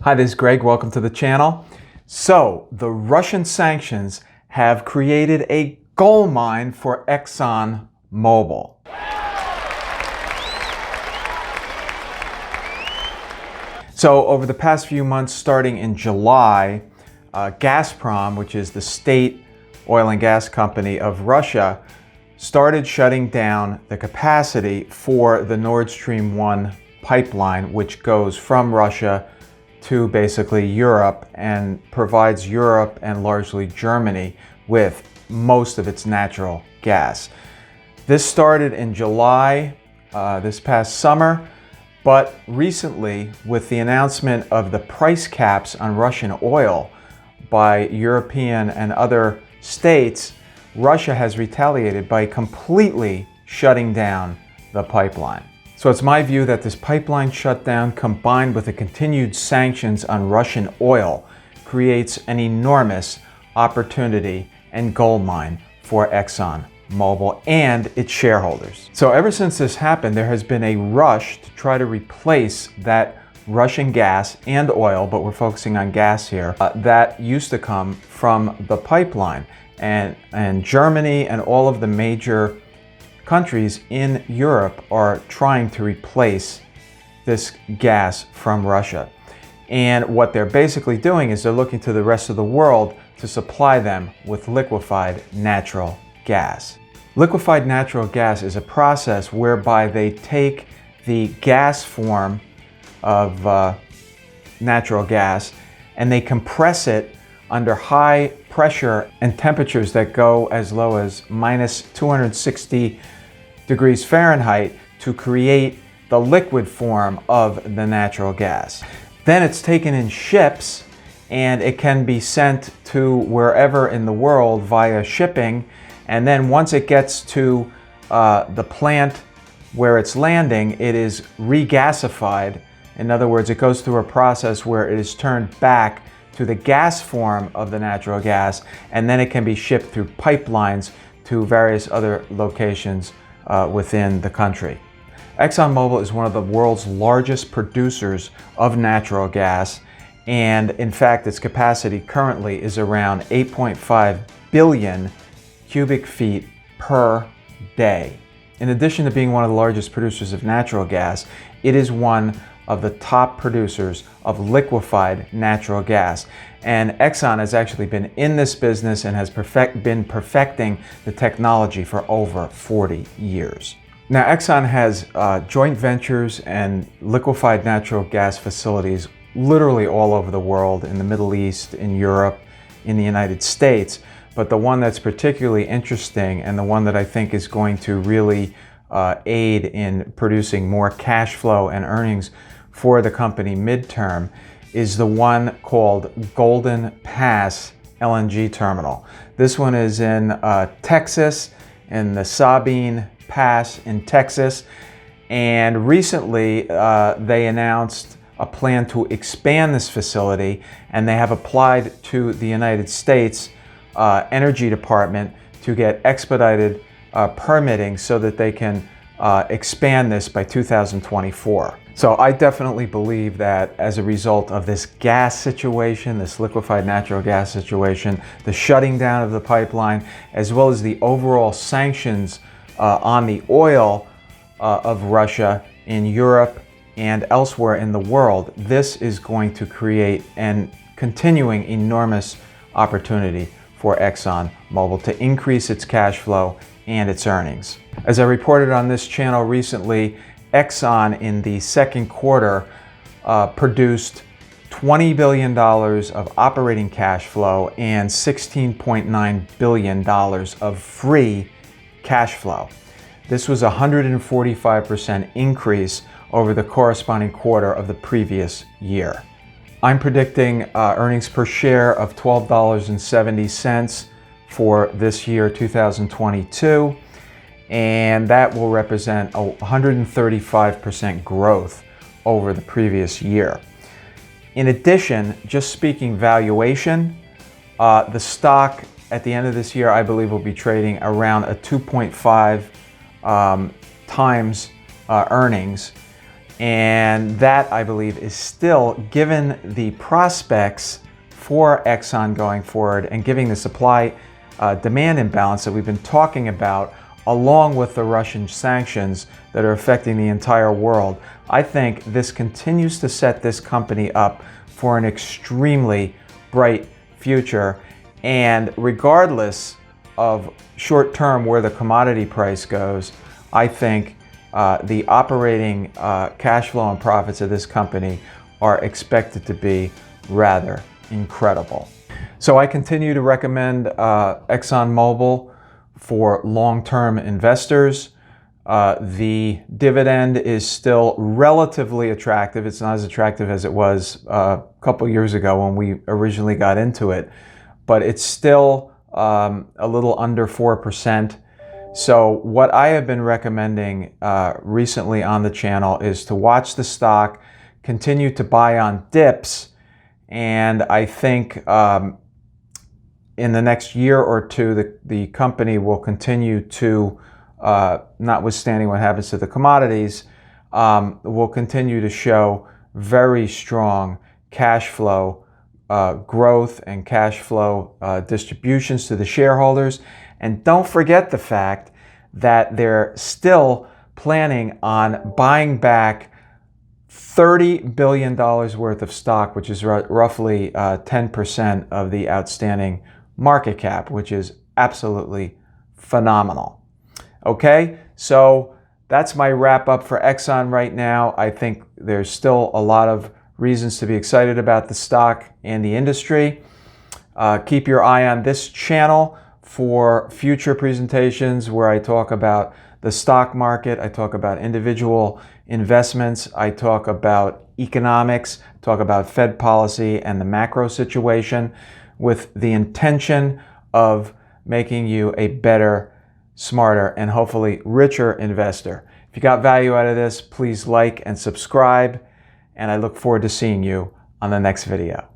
Hi, this is Greg. Welcome to the channel. So, the Russian sanctions have created a gold mine for Exxon Mobil. So, over the past few months, starting in July, Gazprom, which is the state oil and gas company of Russia, started shutting down the capacity for the Nord Stream 1 pipeline, which goes from Russia to basically Europe and provides Europe and largely Germany with most of its natural gas. This started in July this past summer, but recently, with the announcement of the price caps on Russian oil by European and other states, Russia has retaliated by completely shutting down the pipeline. So it's my view that this pipeline shutdown, combined with the continued sanctions on Russian oil, creates an enormous opportunity and gold mine for Exxon Mobil and its shareholders. So ever since this happened, there has been a rush to try to replace that Russian gas and oil, but we're focusing on gas here, that used to come from the pipeline. And Germany and all of the major countries in Europe are trying to replace this gas from Russia. And what they're basically doing is they're looking to the rest of the world to supply them with liquefied natural gas. Liquefied natural gas is a process whereby they take the gas form of natural gas and they compress it under high pressure and temperatures that go as low as minus 260 degrees Fahrenheit to create the liquid form of the natural gas. Then it's taken in ships and it can be sent to wherever in the world via shipping. And then once it gets to the plant where it's landing, it is regasified. In other words, it goes through a process where it is turned back to the gas form of the natural gas, and then it can be shipped through pipelines to various other locations within the country. Exxon Mobil is one of the world's largest producers of natural gas, and in fact its capacity currently is around 8.5 billion cubic feet per day. In addition to being one of the largest producers of natural gas, it is one of the top producers of liquefied natural gas. And Exxon has actually been in this business and has been perfecting the technology for over 40 years. Now, Exxon has joint ventures and liquefied natural gas facilities literally all over the world, in the Middle East, in Europe, in the United States. But the one that's particularly interesting and the one that I think is going to really aid in producing more cash flow and earnings for the company midterm is the one called Golden Pass LNG Terminal. This one is in Texas, in the Sabine Pass in Texas. And recently they announced a plan to expand this facility, and they have applied to the United States Energy Department to get expedited permitting so that they can expand this by 2024. So I definitely believe that as a result of this gas situation, this liquefied natural gas situation, the shutting down of the pipeline, as well as the overall sanctions on the oil of Russia in Europe and elsewhere in the world, this is going to create an continuing enormous opportunity for Exxon Mobil to increase its cash flow and its earnings. As I reported on this channel recently, Exxon in the second quarter produced $20 billion of operating cash flow and $16.9 billion of free cash flow. This was a 145% increase over the corresponding quarter of the previous year. I'm predicting earnings per share of $12.70 for this year, 2022. And that will represent a 135% growth over the previous year. In addition, just speaking valuation, the stock at the end of this year, I believe, will be trading around a 2.5 times earnings. And that, I believe, is still, given the prospects for Exxon going forward and giving the supply demand imbalance that we've been talking about, along with the Russian sanctions that are affecting the entire world, I think this continues to set this company up for an extremely bright future. And regardless of short term where the commodity price goes, I think the operating cash flow and profits of this company are expected to be rather incredible. So I continue to recommend Exxon Mobil for long-term investors. The dividend is still relatively attractive. It's not as attractive as it was a couple years ago when we originally got into it, but it's still a little under 4%. So what I have been recommending recently on the channel is to watch the stock, continue to buy on dips, and I think in the next year or two, the company will continue to, notwithstanding what happens to the commodities, will continue to show very strong cash flow growth and cash flow distributions to the shareholders. And don't forget the fact that they're still planning on buying back $30 billion worth of stock, which is roughly 10% of the outstanding market cap, which is absolutely phenomenal. Okay, so that's my wrap up for Exxon right now. I think there's still a lot of reasons to be excited about the stock and the industry. Keep your eye on this channel for future presentations where I talk about the stock market, I talk about individual investments, I talk about economics, talk about Fed policy and the macro situation, with the intention of making you a better, smarter, and hopefully richer investor. If you got value out of this, please like and subscribe, and I look forward to seeing you on the next video.